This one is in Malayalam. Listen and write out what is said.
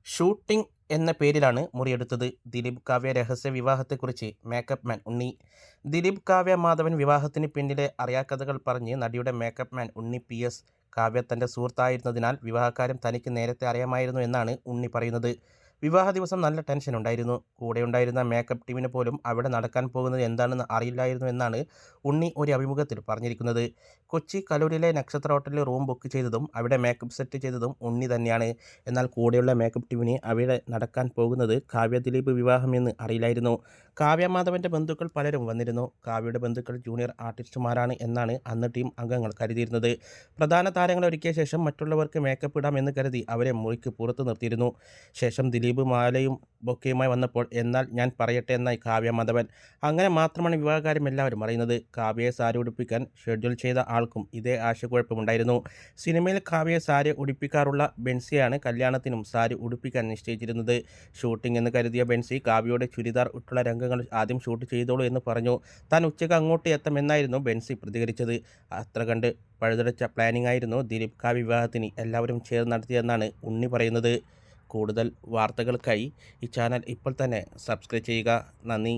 ഷൂട്ടിംഗ് എന്ന പേരിലാണ് മുറിയെടുത്തത്. ദിലീപ് കാവ്യ രഹസ്യ വിവാഹത്തെക്കുറിച്ച് മേക്കപ്പ് മാൻ ഉണ്ണി. ദിലീപ് കാവ്യ മാധവൻ വിവാഹത്തിന് പിന്നിലെ അറിയാക്കഥകൾ പറഞ്ഞ് നടിയുടെ മേക്കപ്പ് മാൻ ഉണ്ണി PS. കാവ്യ തൻ്റെ സുഹൃത്തായിരുന്നതിനാൽ വിവാഹക്കാര്യം തനിക്ക് നേരത്തെ അറിയാമായിരുന്നു എന്നാണ് ഉണ്ണി പറയുന്നത്. വിവാഹ ദിവസം നല്ല ടെൻഷൻ ഉണ്ടായിരുന്നു. കൂടെയുണ്ടായിരുന്ന മേക്കപ്പ് ടീമിന് പോലും അവിടെ നടക്കാൻ പോകുന്നത് എന്താണെന്ന് അറിയില്ലായിരുന്നു എന്നാണ് ഉണ്ണി ഒരു അഭിമുഖത്തിൽ പറഞ്ഞിരിക്കുന്നത്. കൊച്ചി കലൂരിലെ നക്ഷത്ര ഹോട്ടലിൽ റൂം ബുക്ക് ചെയ്തതും അവിടെ മേക്കപ്പ് സെറ്റ് ചെയ്തതും ഉണ്ണി തന്നെയാണ്. എന്നാൽ കൂടെയുള്ള മേക്കപ്പ് ടീമിന് അവിടെ നടക്കാൻ പോകുന്നത് കാവ്യ ദിലീപ് വിവാഹമെന്ന് അറിയില്ലായിരുന്നു. കാവ്യ മാധവൻ്റെ ബന്ധുക്കൾ പലരും വന്നിരുന്നു. കാവ്യയുടെ ബന്ധുക്കൾ ജൂനിയർ ആർട്ടിസ്റ്റുമാരാണ് എന്നാണ് അന്ന് ടീം അംഗങ്ങൾ കരുതിയിരുന്നത്. പ്രധാന താരങ്ങളെ ഒരുക്കിയ ശേഷം മറ്റുള്ളവർക്ക് മേക്കപ്പ് ഇടാം എന്ന് കരുതി അവരെ മുറിക്ക് പുറത്ത് നിർത്തിയിരുന്നു. ശേഷം ദിലീപ് മാലയും ബൊക്കെയുമായി വന്നപ്പോൾ എന്നാൽ ഞാൻ പറയട്ടെ എന്നായി കാവ്യ മാധവൻ. അങ്ങനെ മാത്രമാണ് വിവാഹകാര്യം എല്ലാവരും അറിയുന്നത്. കാവ്യയെ സാരി ഉടുപ്പിക്കാൻ ഷെഡ്യൂൾ ചെയ്ത ആൾക്കും ഇതേ ആശയക്കുഴപ്പമുണ്ടായിരുന്നു. സിനിമയിൽ കാവ്യയെ സാരി ഉടുപ്പിക്കാറുള്ള ബെൻസിയാണ് കല്യാണത്തിനും സാരി ഉടുപ്പിക്കാൻ നിശ്ചയിച്ചിരുന്നത്. ഷൂട്ടിംഗ് എന്ന് കരുതിയ ബെൻസി കാവ്യയുടെ ചുരിദാർ ഇട്ടുള്ള രംഗങ്ങൾ ആദ്യം ഷൂട്ട് ചെയ്തോളൂ എന്ന് പറഞ്ഞു. താൻ ഉച്ചയ്ക്ക് അങ്ങോട്ട് എത്താമെന്നായിരുന്നു ബെൻസി പ്രതികരിച്ചത്. അത്ര കണ്ട് പഴുതടച്ച പ്ലാനിംഗ് ആയിരുന്നു ദിലീപ് കാവ്യ വിവാഹത്തിന് എല്ലാവരും ചേർന്ന് നടത്തിയെന്നാണ് ഉണ്ണി പറയുന്നത്. കൂടുതൽ വാർത്തകൾക്കായി ഈ ചാനൽ ഇപ്പോൾ തന്നെ സബ്സ്ക്രൈബ് ചെയ്യുക. നന്ദി.